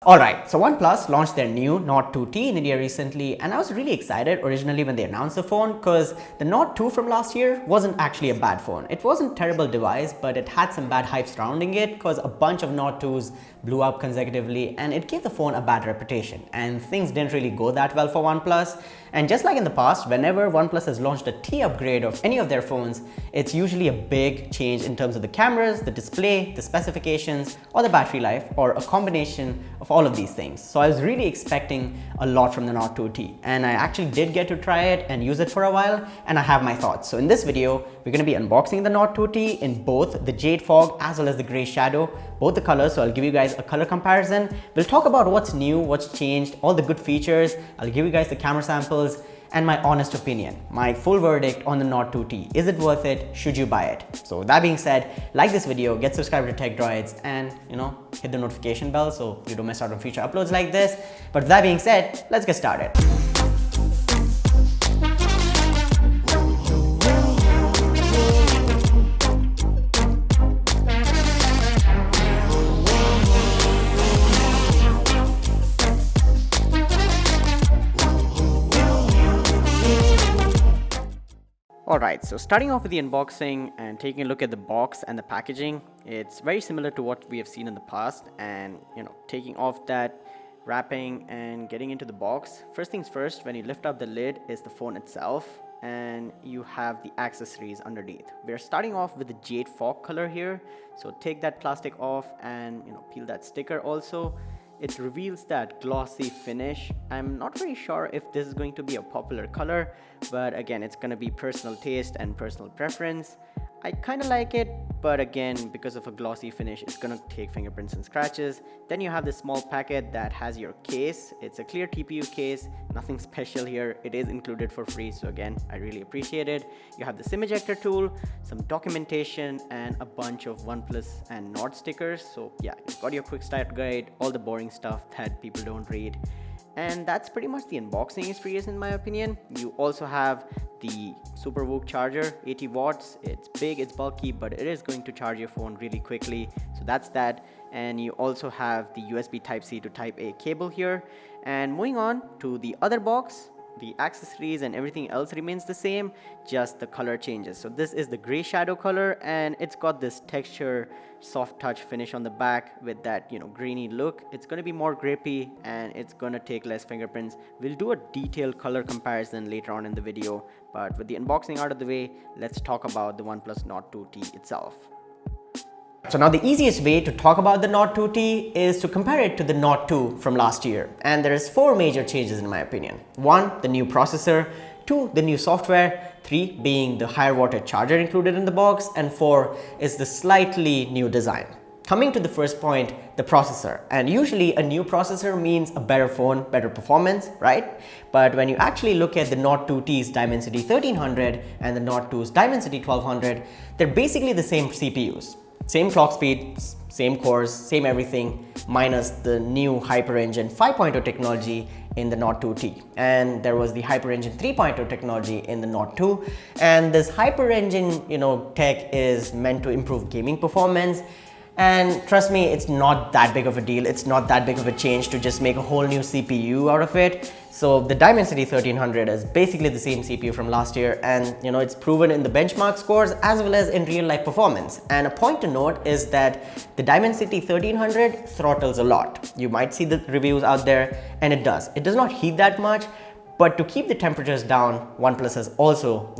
Alright, so OnePlus launched their new Nord 2T in India recently, and I was really excited originally when they announced the phone because the Nord 2 from last year wasn't actually a bad phone. It wasn't a terrible device, but it had some bad hype surrounding it because a bunch of Nord 2s blew up consecutively and it gave the phone a bad reputation, and things didn't really go that well for OnePlus. And just like in the past, whenever OnePlus has launched a T upgrade of any of their phones, it's usually a big change in terms of the cameras, the display, the specifications, or the battery life, or a combination of all of these things. So I was really expecting a lot from the Nord 2T, and I actually did get to try it and use it for a while, and I have my thoughts. So in this video, we're going to be unboxing the Nord 2T in both the Jade Fog as well as the Grey Shadow, both the colors. So I'll give you guys a color comparison. We'll talk about what's new, what's changed, all the good features. I'll give you guys the camera samples and my honest opinion, my full verdict on the Nord 2T. Is it worth it? Should you buy it? So with that being said, like this video, get subscribed to Tech Droids, and hit the notification bell so you don't miss out on future uploads like this. But with that being said, let's get started. Alright, so starting off with the unboxing and taking a look at the box and the packaging, it's very similar to what we have seen in the past. And taking off that wrapping and getting into the box, first things first, when you lift up the lid is the phone itself, and you have the accessories underneath. We're starting off with the Jade Fog color here, so take that plastic off and peel that sticker also. It reveals that glossy finish. I'm not very sure if this is going to be a popular color, but again, it's going to be personal taste and personal preference. I kind of like it, but again, because of a glossy finish, it's going to take fingerprints and scratches. Then you have this small packet that has your case. It's a clear TPU case, nothing special here. It is included for free, so again, I really appreciate it. You have the SIM ejector tool, some documentation, and a bunch of OnePlus and Nord stickers. So yeah, you've got your quick start guide, all the boring stuff that people don't read. And that's pretty much the unboxing experience in my opinion. You also have the SuperVOOC charger, 80 watts. It's big, it's bulky, but it is going to charge your phone really quickly. So that's that. And you also have the USB Type-C to Type-A cable here. And moving on to the other box, the accessories and everything else remains the same, just the color changes. So this is the Grey Shadow color, and it's got this texture soft touch finish on the back with that greeny look. It's going to be more grippy and it's going to take less fingerprints. We'll do a detailed color comparison later on in the video, but with the unboxing out of the way, let's talk about the OnePlus Nord 2T itself. So now the easiest way to talk about the Nord 2T is to compare it to the Nord 2 from last year. And there is 4 major changes in my opinion. 1, the new processor. 2, the new software. 3, being the higher wattage charger included in the box. And 4 is the slightly new design. Coming to the first point, the processor. And usually a new processor means a better phone, better performance, right? But when you actually look at the Nord 2T's Dimensity 1300 and the Nord 2's Dimensity 1200, they're basically the same CPUs. Same clock speeds, same cores, same everything, minus the new HyperEngine 5.0 technology in the Nord 2T. And there was the HyperEngine 3.0 technology in the Nord 2. And this HyperEngine, tech is meant to improve gaming performance. And trust me, it's not that big of a deal. It's not that big of a change to just make a whole new CPU out of it. So the Dimensity 1300 is basically the same CPU from last year, and it's proven in the benchmark scores as well as in real life performance. And a point to note is that the Dimensity 1300 throttles a lot. You might see the reviews out there, and it does. It does not heat that much, but to keep the temperatures down, OnePlus has also,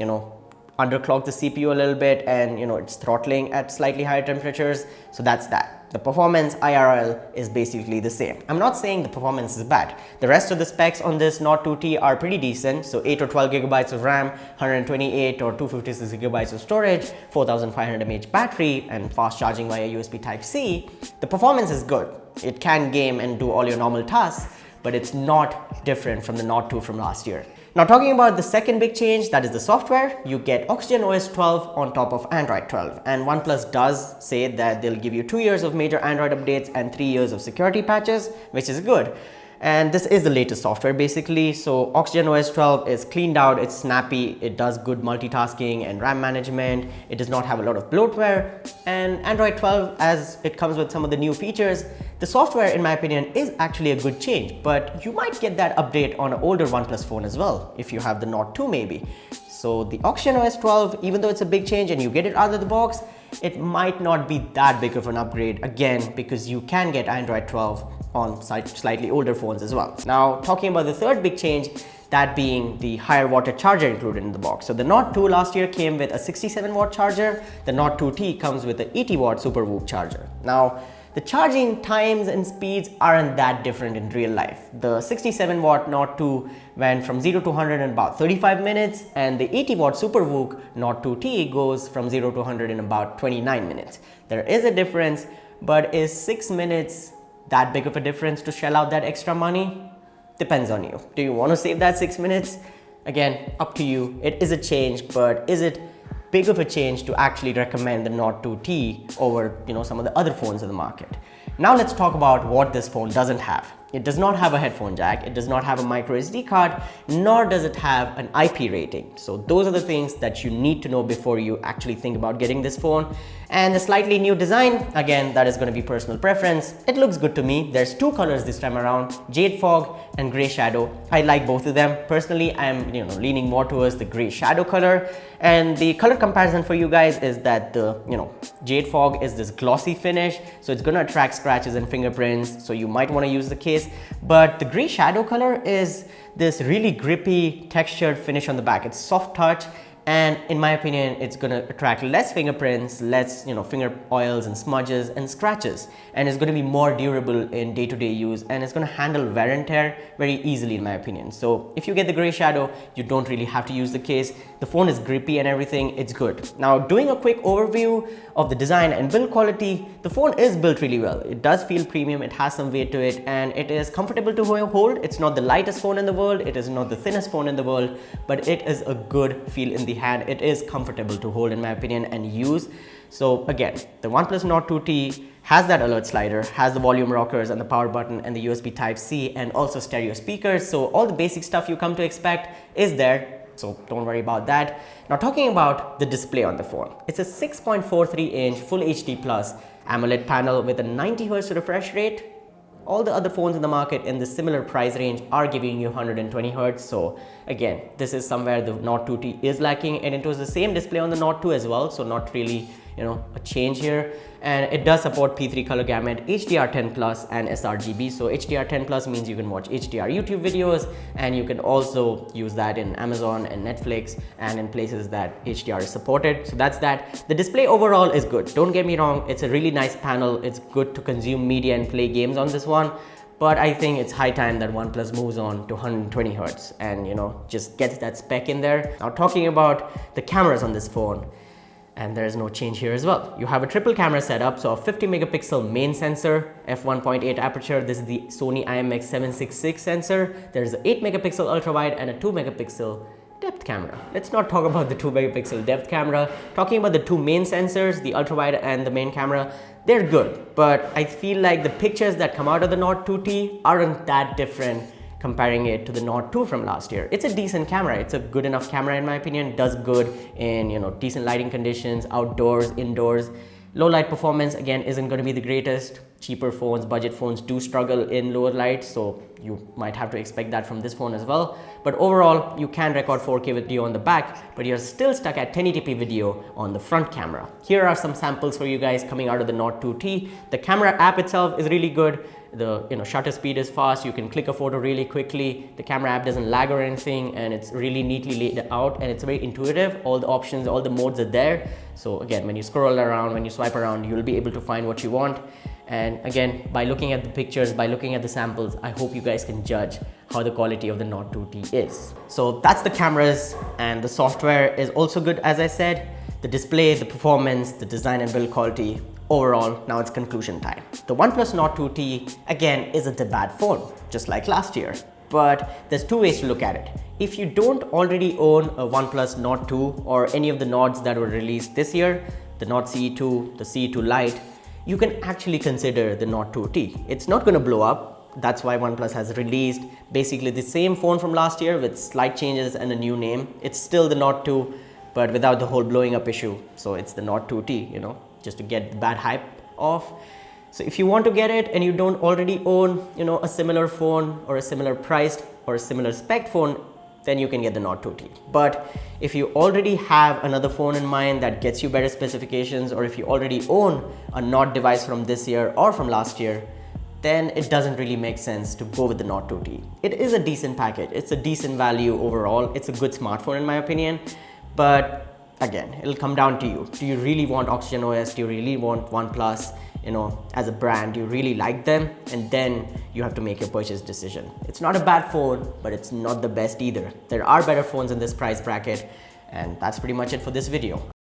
underclocked the CPU a little bit, and it's throttling at slightly higher temperatures. So that's that. The performance IRL is basically the same. I'm not saying the performance is bad. The rest of the specs on this Nord 2T are pretty decent. So 8 or 12 gigabytes of RAM, 128 or 256 gigabytes of storage, 4500 mAh battery, and fast charging via USB Type-C. The performance is good. It can game and do all your normal tasks, but it's not different from the Nord 2 from last year. Now talking about the second big change, that is the software. You get OS 12 on top of Android 12, and OnePlus does say that they'll give you 2 years of major Android updates and 3 years of security patches, which is good. And this is the latest software basically. So OS 12 is cleaned out, it's snappy, it does good multitasking and RAM management, it does not have a lot of bloatware. And Android 12, as it comes with some of the new features, The software, in my opinion, is actually a good change, but you might get that update on an older OnePlus phone as well, if you have the Nord 2 maybe. So the Oxygen OS 12, even though it's a big change and you get it out of the box, it might not be that big of an upgrade, again, because you can get Android 12 on slightly older phones as well. Now, talking about the third big change, that being the higher wattage charger included in the box. So the Nord 2 last year came with a 67 watt charger. The Nord 2T comes with an 80 watt Super Whoop charger. Now, the charging times and speeds aren't that different in real life. The 67 watt Nord 2 went from 0 to 100 in about 35 minutes, and the 80 watt Super Whoop Nord 2T goes from 0 to 100 in about 29 minutes. There is a difference, but is 6 minutes that big of a difference to shell out that extra money? Depends on you. Do you want to save that 6 minutes? Again, up to you. It is a change, but is it big of a change to actually recommend the Nord 2T over, some of the other phones in the market? Now let's talk about what this phone doesn't have. It does not have a headphone jack, it does not have a micro SD card, nor does it have an IP rating. So those are the things that you need to know before you actually think about getting this phone. And the slightly new design, again, that is going to be personal preference. It looks good to me. There's two colors this time around, Jade Fog and Gray Shadow. I like both of them. Personally, I'm leaning more towards the Gray Shadow color. And the color comparison for you guys is that the Jade Fog is this glossy finish, so it's going to attract scratches and fingerprints, so you might want to use the case. But the Gray Shadow color is this really grippy textured finish on the back. It's soft touch, and in my opinion, it's going to attract less fingerprints, less finger oils and smudges and scratches, and it's going to be more durable in day-to-day use, and it's going to handle wear and tear very easily in my opinion. So if you get the Gray Shadow, you don't really have to use the case. The phone is grippy and everything, it's good. Now, doing a quick overview of the design and build quality, the phone is built really well. It does feel premium, it has some weight to it, and it is comfortable to hold. It's not the lightest phone in the world, it is not the thinnest phone in the world, but it is a good feel in the hand. It is comfortable to hold in my opinion and use. So again, the OnePlus Nord 2T has that alert slider, has the volume rockers and the power button and the USB Type-C and also stereo speakers. So all the basic stuff you come to expect is there. So don't worry about that. Now talking about the display on the phone. It's a 6.43 inch Full HD Plus AMOLED panel with a 90 Hz refresh rate. All the other phones in the market in the similar price range are giving you 120 Hz. So again, this is somewhere the Nord 2T is lacking, and it was the same display on the Nord 2 as well. So not really, a change here. And it does support P3 color gamut, HDR10 Plus and sRGB. So HDR10 Plus means you can watch HDR YouTube videos, and you can also use that in Amazon and Netflix and in places that HDR is supported. So that's that. The display overall is good. Don't get me wrong. It's a really nice panel. It's good to consume media and play games on this one. But I think it's high time that OnePlus moves on to 120 Hz and, just gets that spec in there. Now talking about the cameras on this phone, and there is no change here as well. You have a triple camera setup, so a 50 megapixel main sensor, f1.8 aperture. This is the Sony IMX766 sensor. There is an 8 megapixel ultra wide and a 2 megapixel depth camera. Let's not talk about the 2 megapixel depth camera. Talking about the two main sensors, the ultra wide and the main camera, they're good, but I feel like the pictures that come out of the Nord 2T aren't that different comparing it to the Nord 2 from last year. It's a decent camera. It's a good enough camera in my opinion. Does good in decent lighting conditions, outdoors, indoors. Low light performance again isn't going to be the greatest. Cheaper phones, budget phones do struggle in lower light, so you might have to expect that from this phone as well. But overall, you can record 4K video on the back, but you're still stuck at 1080p video on the front camera. Here are some samples for you guys coming out of the Nord 2T. The camera app itself is really good. The shutter speed is fast. You can click a photo really quickly. The camera app doesn't lag or anything, and it's really neatly laid out, and it's very intuitive. All the options, all the modes are there. So again, when you scroll around, when you swipe around, you'll be able to find what you want. And again, by looking at the pictures, by looking at the samples, I hope you guys can judge how the quality of the Nord 2T is. So that's the cameras, and the software is also good, as I said. The display, the performance, the design and build quality. Overall, now it's conclusion time. The OnePlus Nord 2T, again, isn't a bad phone, just like last year. But there's two ways to look at it. If you don't already own a OnePlus Nord 2 or any of the Nords that were released this year, the Nord CE2, the CE2 Lite, you can actually consider the Nord 2T. It's not going to blow up. That's why OnePlus has released basically the same phone from last year with slight changes and a new name. It's still the Nord 2, but without the whole blowing up issue. So it's the Nord 2T, just to get the bad hype off. So if you want to get it and you don't already own, a similar phone or a similar priced or a similar spec phone, then you can get the Nord 2T. But if you already have another phone in mind that gets you better specifications, or if you already own a Nord device from this year or from last year, then it doesn't really make sense to go with the Nord 2T. It is a decent package. It's a decent value overall. It's a good smartphone in my opinion. But again, it'll come down to you. Do you really want Oxygen OS? Do you really want OnePlus? As a brand, you really like them, and then you have to make your purchase decision. It's not a bad phone, but it's not the best either. There are better phones in this price bracket, and that's pretty much it for this video.